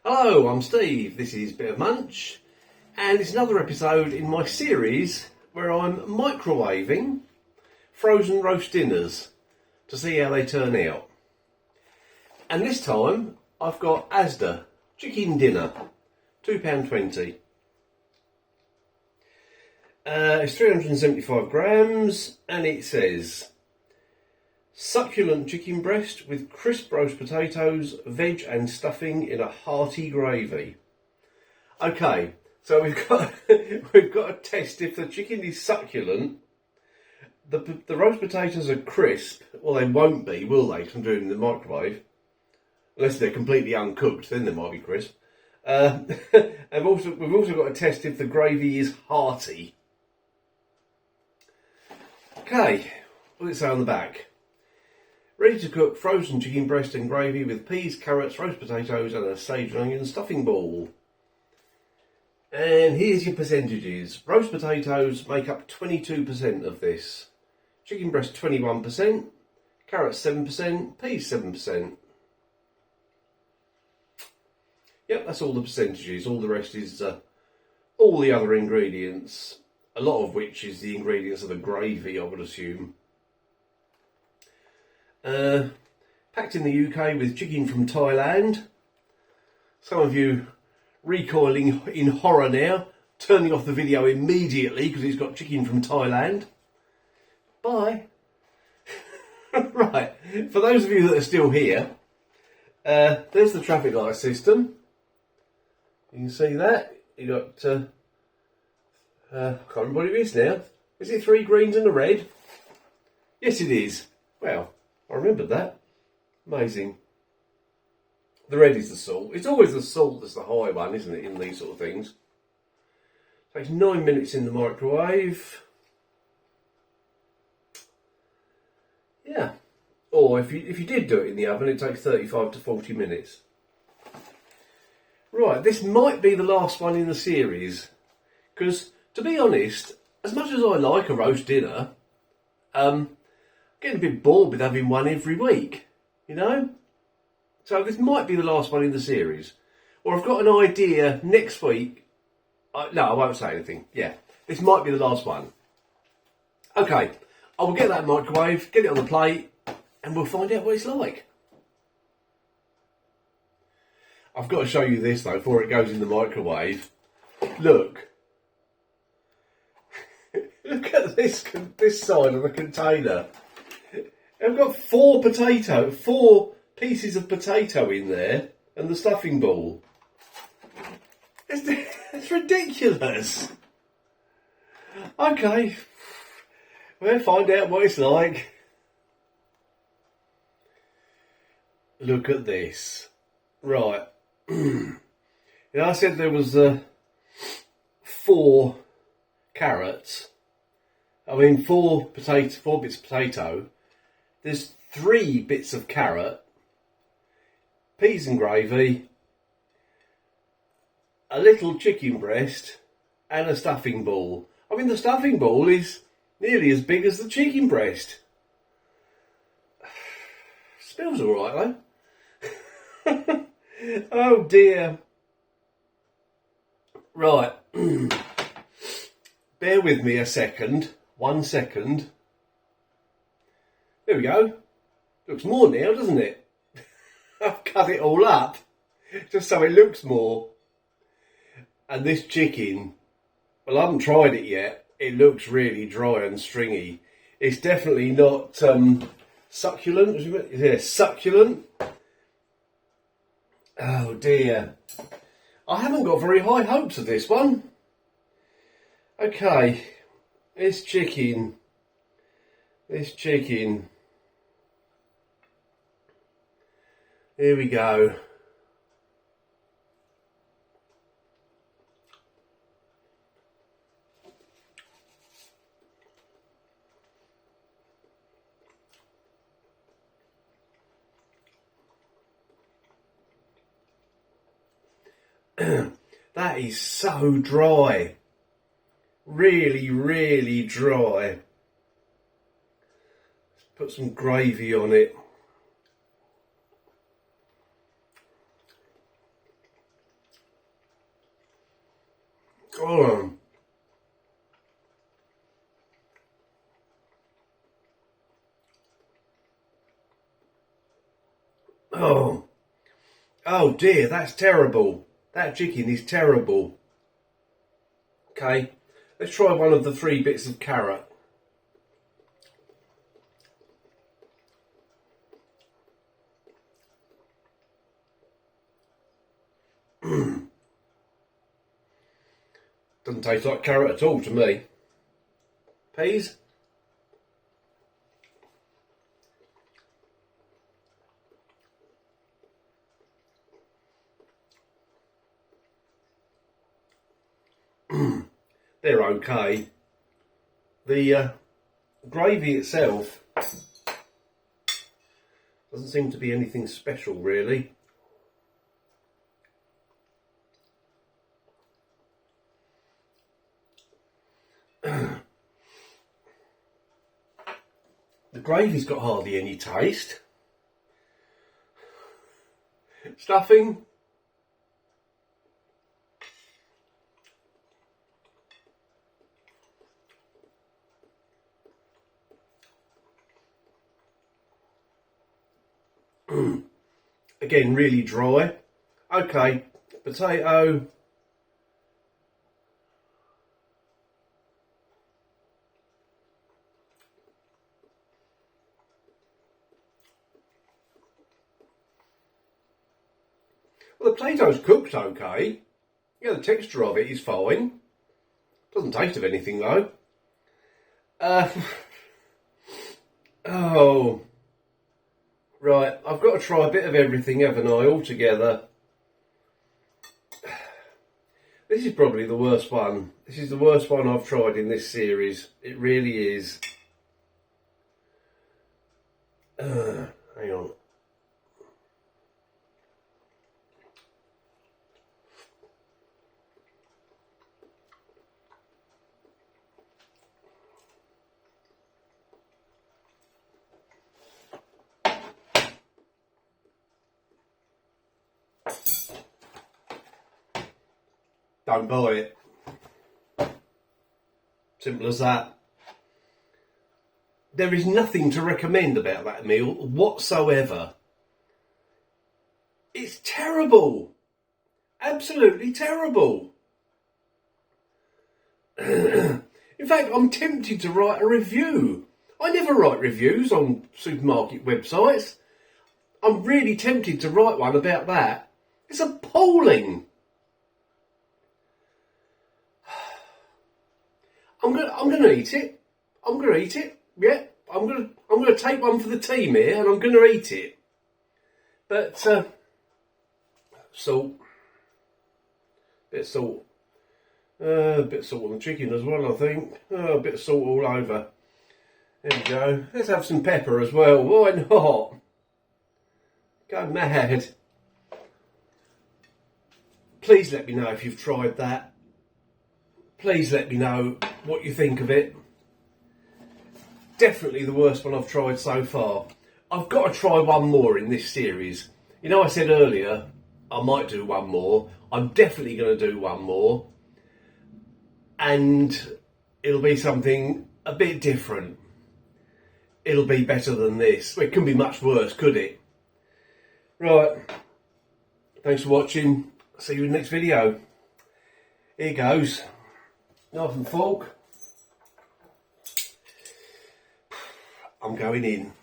Hello, I'm Steve. This is Bit of Munch, and it's another episode in my series where I'm microwaving frozen roast dinners to see how they turn out. And this time I've got Asda chicken dinner, £2.20. It's 375 grams, and it says succulent chicken breast with crisp roast potatoes, veg and stuffing in a hearty gravy. Okay, so we've got to test if the chicken is succulent. The roast potatoes are crisp. Well, they won't be, will they? 'Cause I'm doing it in the microwave, unless they're completely uncooked. Then they might be crisp. And we've also got to test if the gravy is hearty. Okay, what's it say on the back? Ready to cook frozen chicken breast and gravy with peas, carrots, roast potatoes and a sage and onion stuffing ball. And here's your percentages. Roast potatoes make up 22% of this. Chicken breast 21%, carrots 7%, peas 7%. Yep, that's all the percentages. All the rest is all the other ingredients, a lot of which is the ingredients of the gravy, I would assume. Packed in the UK with chicken from Thailand. Some of you recoiling in horror now, turning off the video immediately because it's got chicken from Thailand. Bye. Right, for those of you that are still here, there's the traffic light system. You can see that. You got, I can't remember what it is now. Is it 3 greens and a red? Yes, it is. Well, I remembered that. Amazing. The red is the salt. It's always the salt that's the high one, isn't it, in these sort of things. Takes 9 minutes in the microwave. Yeah. Or if you did do it in the oven, it takes 35 to 40 minutes. Right, this might be the last one in the series. Because, to be honest, as much as I like a roast dinner, getting a bit bored with having one every week, you know? So this might be the last one in the series. Or I've got an idea next week. No, I won't say anything. Yeah, this might be the last one. Okay, I will get that microwave, get it on the plate, and we'll find out what it's like. I've got to show you this though, before it goes in the microwave. Look. Look at this side of the container. I've got 4 pieces of potato in there and the stuffing ball. It's ridiculous. Okay, we'll find out what it's like. Look at this. Right. I said there was 4 carrots. I mean 4 bits of potato. There's 3 bits of carrot, peas and gravy, a little chicken breast, and a stuffing ball. I mean, the stuffing ball is nearly as big as the chicken breast. Smells alright though. Oh dear. Right. Bear with me a second. 1 second. There we go. Looks more now, doesn't it? I've cut it all up just so it looks more. And this chicken, well, I haven't tried it yet. It looks really dry and stringy. It's definitely not succulent. Yeah, succulent. Oh dear. I haven't got very high hopes of this one. Okay, this chicken. Here we go. That is so dry. Really, really dry. Let's put some gravy on it. Oh. Oh. Oh dear, that's terrible. That chicken is terrible. Okay, let's try one of the 3 bits of carrot. Doesn't taste like carrot at all to me. Peas? They're okay. The gravy itself doesn't seem to be anything special, really. The gravy's got hardly any taste. Stuffing. Again, really dry. Okay, potato. Well, the potato's cooked okay. Yeah, the texture of it is fine. Doesn't taste of anything though. Oh. Right, I've got to try a bit of everything, haven't I, all together. This is probably the worst one. This is the worst one I've tried in this series. It really is. Hang on. Don't buy it. Simple as that. There is nothing to recommend about that meal whatsoever. It's terrible. Absolutely terrible. In fact, I'm tempted to write a review. I never write reviews on supermarket websites. I'm really tempted to write one about that. It's appalling. I'm gonna eat it. I'm gonna eat it. Yeah, I'm gonna take one for the team here, and I'm gonna eat it. But salt, bit of salt, a bit of salt on the chicken as well. I think a bit of salt all over. There we go. Let's have some pepper as well. Why not? Go mad. Please let me know if you've tried that. Please let me know what you think of it. Definitely the worst one I've tried so far. I've got to try one more in this series. You know, I said earlier I might do one more. I'm definitely going to do one more. And it'll be something a bit different. It'll be better than this. It couldn't be much worse, could it? Right. Thanks for watching. See you in the next video. Here goes. Knife and fork. I'm going in.